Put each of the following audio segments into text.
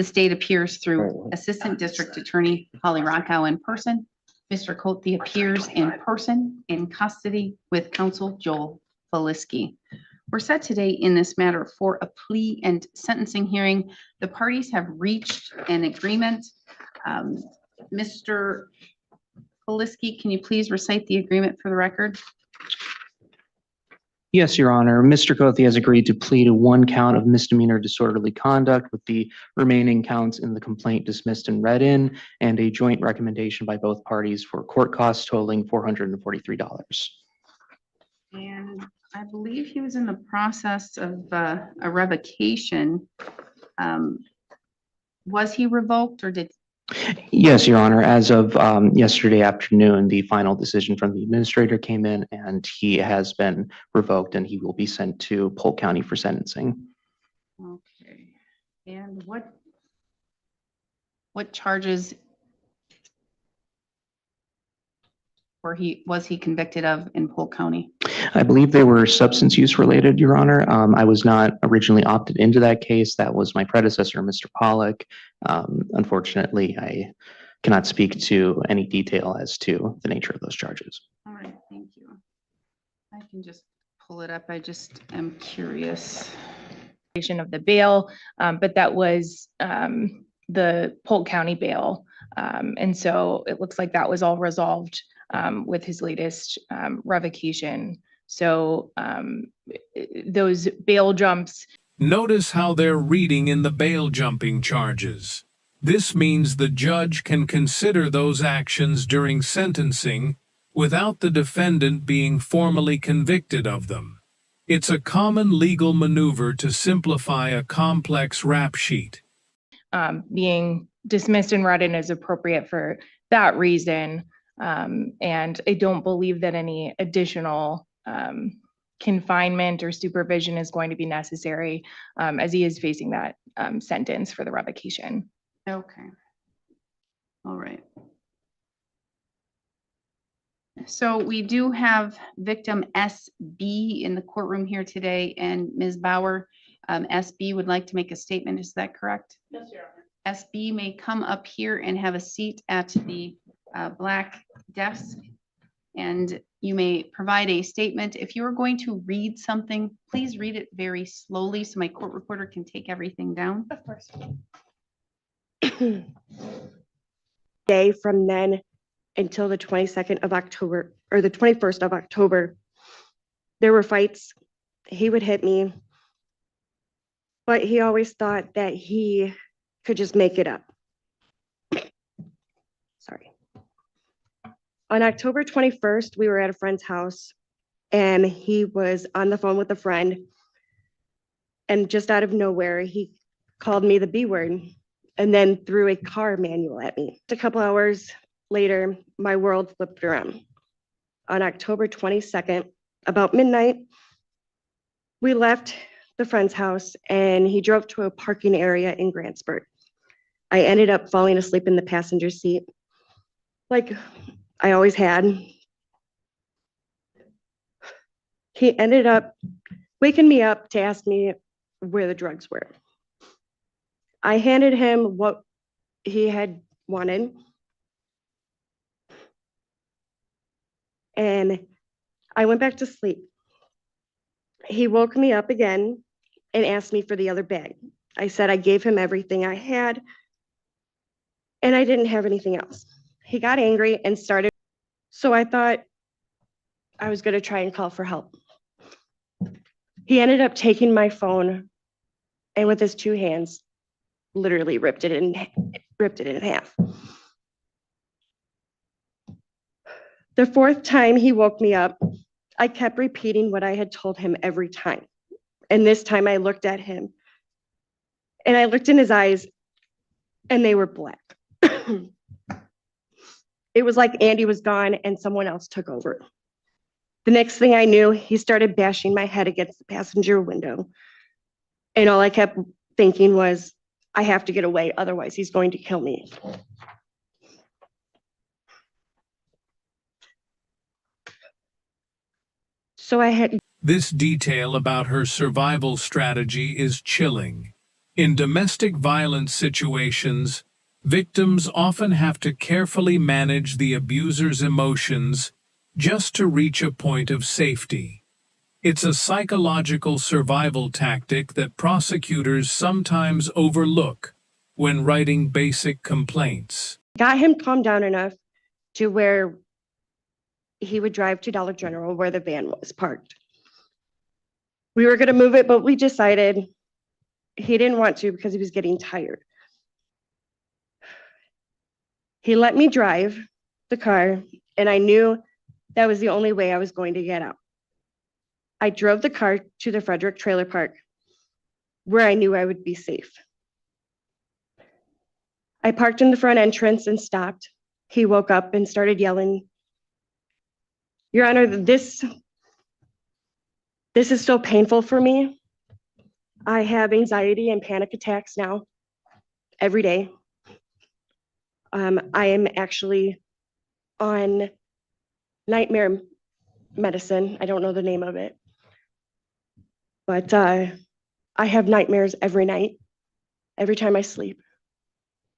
The state appears through Assistant District Attorney Holly Rockow in person. Mr. Cote appears in person in custody with counsel Joel Feliski. We're set today in this matter for a plea and sentencing hearing. The parties have reached an agreement. Mr. Feliski, can you please recite the agreement for the record? Yes, Your Honor. Mr. Cote has agreed to plead to one count of misdemeanor disorderly conduct with the remaining counts in the complaint dismissed and read in, and a joint recommendation by both parties for court costs totaling $443. And I believe he was in the process of a revocation. Was he revoked or did? Yes, Your Honor. As of yesterday afternoon, the final decision from the administrator came in and he has been revoked and he will be sent to Polk County for sentencing. Okay. And what charges was he convicted of in Polk County? I believe they were substance use related, Your Honor. I was not originally opted into that case. That was my predecessor, Mr. Pollack. Unfortunately, I cannot speak to any detail as to the nature of those charges. All right, thank you. I can just pull it up. I just am curious. Of the bail, but that was the Polk County bail. And so it looks like that was all resolved with his latest revocation. So those bail jumps. Notice how they're reading in the bail jumping charges. This means the judge can consider those actions during sentencing without the defendant being formally convicted of them. It's a common legal maneuver to simplify a complex rap sheet. Being dismissed and read in is appropriate for that reason. And I don't believe that any additional confinement or supervision is going to be necessary as he is facing that sentence for the revocation. Okay. All right. So we do have victim SB in the courtroom here today, and Ms. Bauer, SB would like to make a statement. Is that correct? Yes, Your Honor. SB may come up here and have a seat at the black desk, and you may provide a statement. If you are going to read something, please read it very slowly so my court reporter can take everything down. Of course. Day from then until the 22nd of October or the 21st of October, there were fights. He would hit me, but he always thought that he could just make it up. Sorry. On October 21st, we were at a friend's house and he was on the phone with a friend, and just out of nowhere, he called me the B word and then threw a car manual at me. A couple hours later, my world flipped around. On October 22nd, about midnight, we left the friend's house and he drove to a parking area in Grantsburg. I ended up falling asleep in the passenger seat, like I always had. He ended up waking me up to ask me where the drugs were. I handed him what he had wanted, and I went back to sleep. He woke me up again and asked me for the other bag. I said I gave him everything I had and I didn't have anything else. He got angry and started. So I thought I was going to try and call for help. He ended up taking my phone and with his two hands, literally ripped it in half. The fourth time he woke me up, I kept repeating what I had told him every time. And this time I looked at him and I looked in his eyes and they were black. It was like Andy was gone and someone else took over. The next thing I knew, he started bashing my head against the passenger window. And all I kept thinking was, I have to get away, otherwise he's going to kill me. So I had. This detail about her survival strategy is chilling. In domestic violence situations, victims often have to carefully manage the abuser's emotions just to reach a point of safety. It's a psychological survival tactic that prosecutors sometimes overlook when writing basic complaints. Got him calmed down enough to where he would drive to Dollar General where the van was parked. We were going to move it, but we decided he didn't want to because he was getting tired. He let me drive the car, and I knew that was the only way I was going to get out. I drove the car to the Frederick Trailer Park where I knew I would be safe. I parked in the front entrance and stopped. He woke up and started yelling, "Your Honor, this is so painful for me. I have anxiety and panic attacks now every day. I am actually on nightmare medicine. I don't know the name of it. But I have nightmares every night, every time I sleep,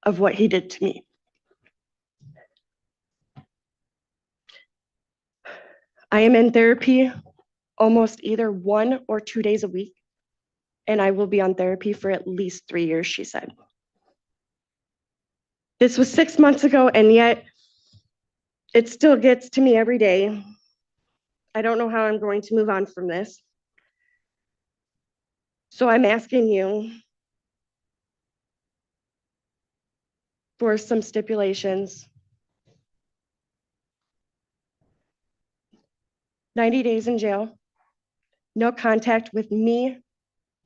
of what he did to me. I am in therapy almost either 1 or 2 days a week, and I will be on therapy for at least 3 years," she said. This was 6 months ago, and yet it still gets to me every day. I don't know how I'm going to move on from this. So I'm asking you for some stipulations. 90 days in jail, no contact with me,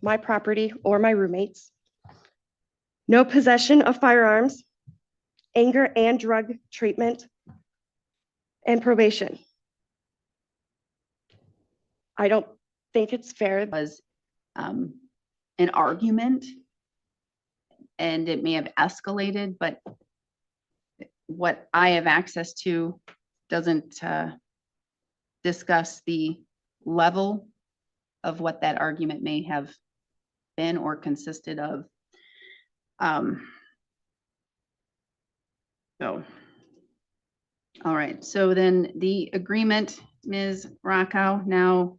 my property, or my roommates, no possession of firearms, anger and drug treatment, and probation. I don't think it's fair. Was an argument and it may have escalated, but what I have access to doesn't discuss the level of what that argument may have been or consisted of. So, all right, so then the agreement, Ms. Rockow, now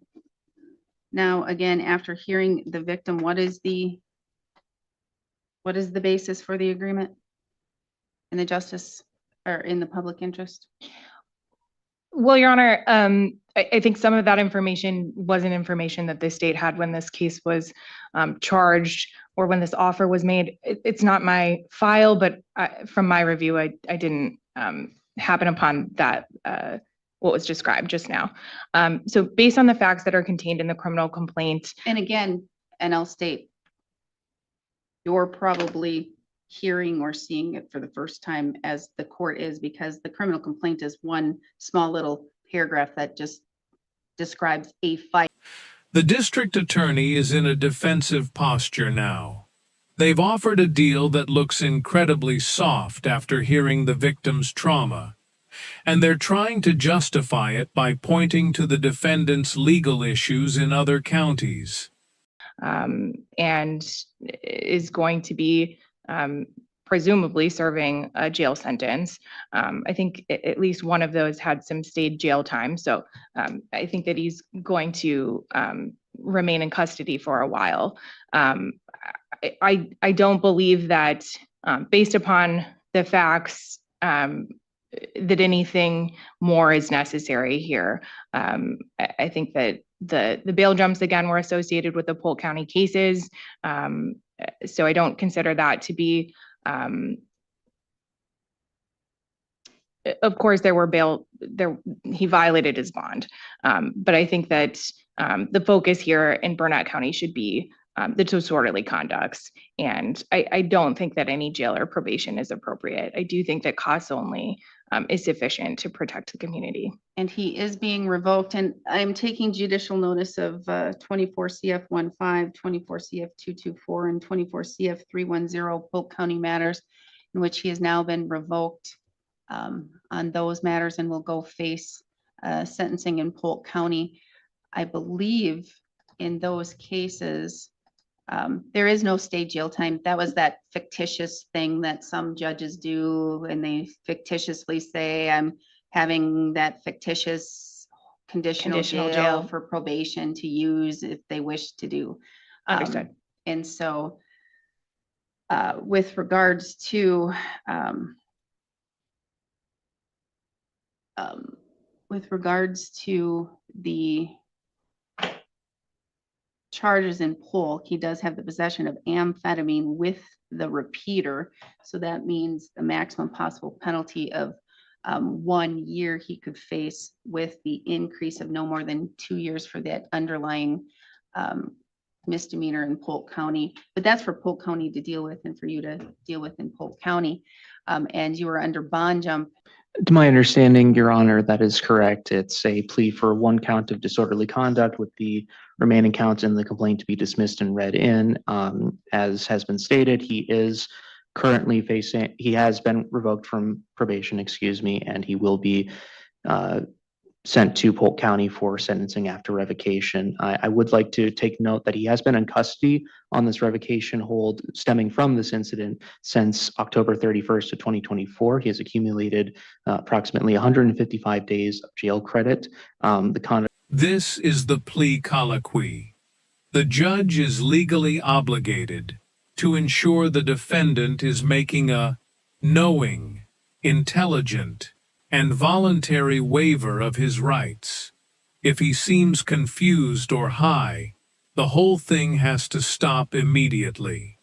again, after hearing the victim, what is the basis for the agreement in the justice or in the public interest? Well, Your Honor, I think some of that information wasn't information that the state had when this case was charged or when this offer was made. It's not my file, but from my review, I didn't happen upon that, what was described just now. So based on the facts that are contained in the criminal complaint. And again, and I'll state, you're probably hearing or seeing it for the first time as the court is, because the criminal complaint is one small little paragraph that just describes a fight. The district attorney is in a defensive posture now. They've offered a deal that looks incredibly soft after hearing the victim's trauma, and they're trying to justify it by pointing to the defendant's legal issues in other counties. And is going to be presumably serving a jail sentence. I think at least one of those had some stayed jail time. So I think that he's going to remain in custody for a while. I don't believe that based upon the facts that anything more is necessary here. I think that the bail jumps again were associated with the Polk County cases. So I don't consider that to be, of course, he violated his bond. But I think that the focus here in Burnett County should be the disorderly conducts. And I don't think that any jail or probation is appropriate. I do think that costs only is sufficient to protect the community. And he is being revoked, and I'm taking judicial notice of 24 CF 15, 24 CF 224, and 24 CF 310 Polk County matters, in which he has now been revoked on those matters and will go face sentencing in Polk County. I believe in those cases, There is no state jail time. That was that fictitious thing that some judges do, and they fictitiously say, I'm having that fictitious conditional Conditional jail jail. for probation to use if they wish to do. Understood. And so with regards to the charges in Polk, he does have the possession of amphetamine with the repeater. So that means the maximum possible penalty of 1 year he could face, with the increase of no more than 2 years for that underlying misdemeanor in Polk County. But that's for Polk County to deal with and for you to deal with in Polk County. And you were under bond jump. To my understanding, Your Honor, that is correct. It's a plea for 1 count of disorderly conduct, with the remaining counts in the complaint to be dismissed and read in. As has been stated, he is currently he has been revoked from probation, and he will be sent to Polk County for sentencing after revocation. I would like to take note that he has been in custody on this revocation hold stemming from this incident since October 31st of 2024. He has accumulated approximately 155 days of jail credit. This is the plea colloquy. The judge is legally obligated to ensure the defendant is making a knowing, intelligent, and voluntary waiver of his rights. If he seems confused or high, the whole thing has to stop immediately.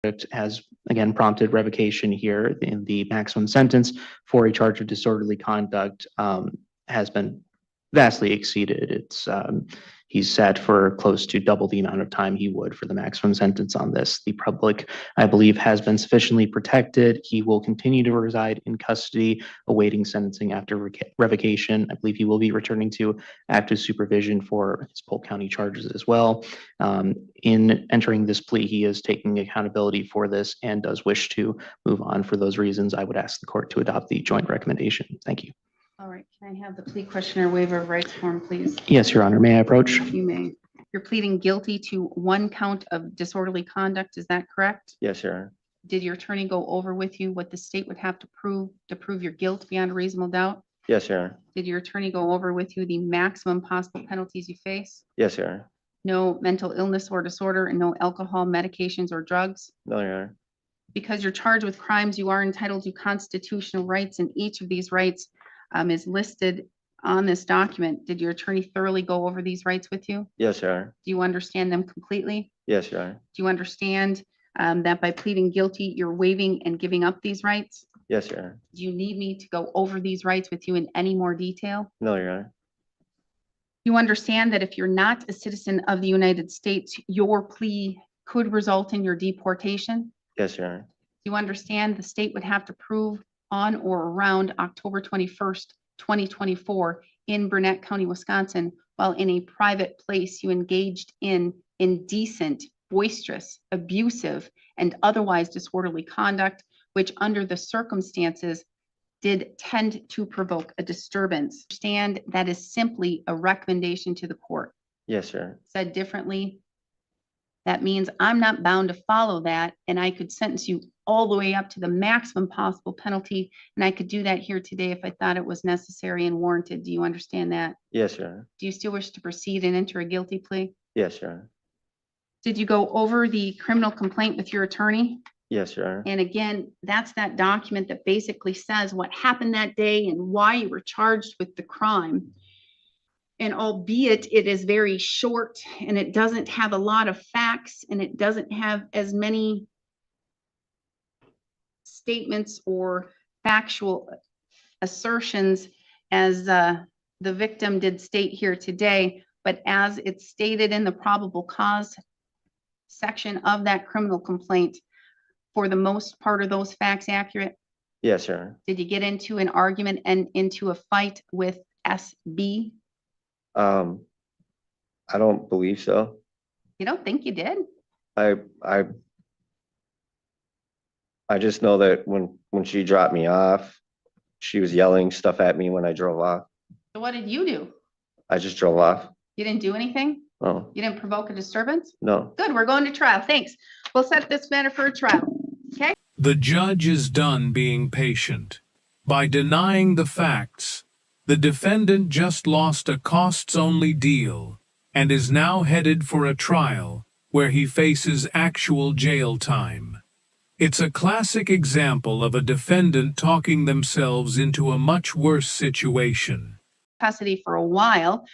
It has again prompted revocation here. In the maximum sentence for a charge of disorderly conduct has been vastly exceeded. It's he's set for close to double the amount of time he would for the maximum sentence on this. The public, I believe, has been sufficiently protected. He will continue to reside in custody, awaiting sentencing after revocation. I believe he will be returning to active supervision for his Polk County charges as well. In entering this plea, he is taking accountability for this and does wish to move on. For those reasons, I would ask the court to adopt the joint recommendation. Thank you. All right, can I have the plea questionnaire waiver of rights form, please? Yes, Your Honor. May I approach? You may. You're pleading guilty to 1 count of disorderly conduct, is that correct? Yes, Your Honor. Did your attorney go over with you what the state would have to prove your guilt beyond a reasonable doubt? Yes, Your Honor. Did your attorney go over with you the maximum possible penalties you face? Yes, Your Honor. No mental illness or disorder, and no alcohol, medications, or drugs? No, Your Honor. Because you're charged with crimes, you are entitled to constitutional rights, and each of these rights is listed on this document. Did your attorney thoroughly go over these rights with you? Yes, Your Honor. Do you understand them completely? Yes, Your Honor. Do you understand that by pleading guilty, you're waiving and giving up these rights? Yes, Your Honor. Do you need me to go over these rights with you in any more detail? No, Your Honor. You understand that if you're not a citizen of the United States, your plea could result in your deportation? Yes, Your Honor. Do you understand the state would have to prove on or around October 21st, 2024 in Burnett County, Wisconsin, while in a private place you engaged in indecent, boisterous, abusive, and otherwise disorderly conduct, which under the circumstances did tend to provoke a disturbance? Understand that is simply a recommendation to the court. Yes, Your Honor. Said differently, that means I'm not bound to follow that, and I could sentence you all the way up to the maximum possible penalty, and I could do that here today if I thought it was necessary and warranted. Do you understand that? Yes, Your Honor. Do you still wish to proceed and enter a guilty plea? Yes, Your Honor. Did you go over the criminal complaint with your attorney? Yes, Your Honor. And again, that's that document that basically says what happened that day and why you were charged with the crime. And albeit it is very short and it doesn't have a lot of facts and it doesn't have as many statements or factual assertions as the victim did state here today, but as it's stated in the probable cause section of that criminal complaint, for the most part, are those facts accurate? Yes, Your Honor. Did you get into an argument and into a fight with SB? I don't believe so. You don't think you did? I just know that when she dropped me off, she was yelling stuff at me when I drove off. So what did you do? I just drove off. You didn't do anything? Oh, You didn't provoke a disturbance? no. Good, we're going to trial. Thanks. We'll set this matter for a trial. The judge is done being patient. By denying the facts, the defendant just lost a costs-only deal and is now headed for a trial where he faces actual jail time. It's a classic example of a defendant talking themselves into a much worse situation. Custody for a while,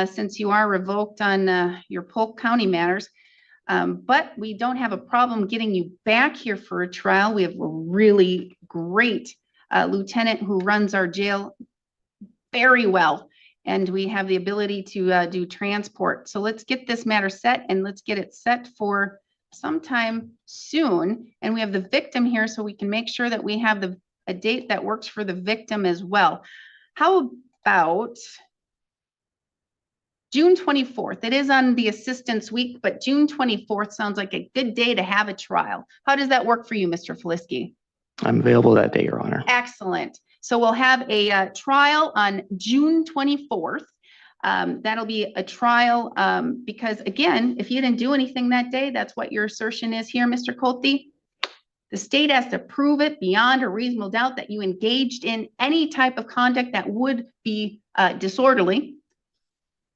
since you are revoked on your Polk County matters. But we don't have a problem getting you back here for a trial. We have a really great lieutenant who runs our jail very well. And we have the ability to do transport. So let's get this matter set, and let's get it set for sometime soon. And we have the victim here, so we can make sure that we have a date that works for the victim as well. How about June 24th? It is on the Assistance Week, but June 24th sounds like a good day to have a trial. How does that work for you, Mr. Feliski? I'm available that day, Your Honor. Excellent. So we'll have a trial on June 24th. That'll be a trial because, again, if you didn't do anything that day, that's what your assertion is here, Mr. Colte. The state has to prove it beyond a reasonable doubt that you engaged in any type of conduct that would be disorderly,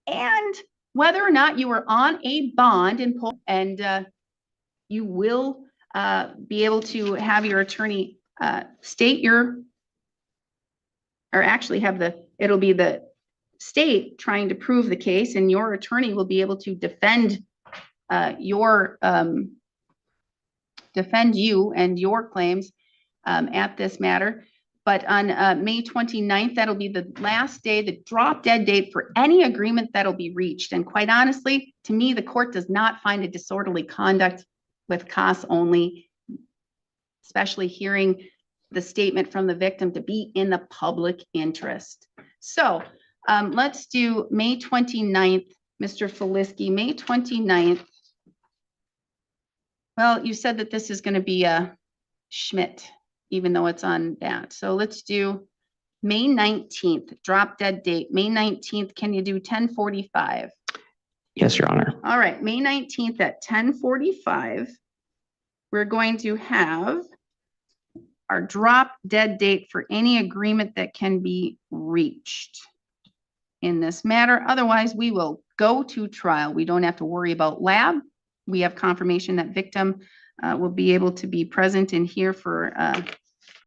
and whether or not you were on a bond in Polk, and you will be able to have your attorney state your, or actually have it'll be the state trying to prove the case, and your attorney will be able to defend defend you and your claims at this matter. But on May 29th, that'll be the last day, the drop dead date for any agreement that'll be reached. And quite honestly, to me, the court does not find a disorderly conduct with costs only, especially hearing the statement from the victim to be in the public interest. So let's do May 29th, Mr. Feliski, May 29th. Well, you said that this is going to be a Schmidt, even though it's on that. So let's do May 19th, drop dead date. May 19th, can you do 10:45? Yes, Your Honor. All right, May 19th at 10:45, we're going to have our drop dead date for any agreement that can be reached in this matter. Otherwise, we will go to trial. We don't have to worry about lab. We have confirmation that victim will be able to be present in here for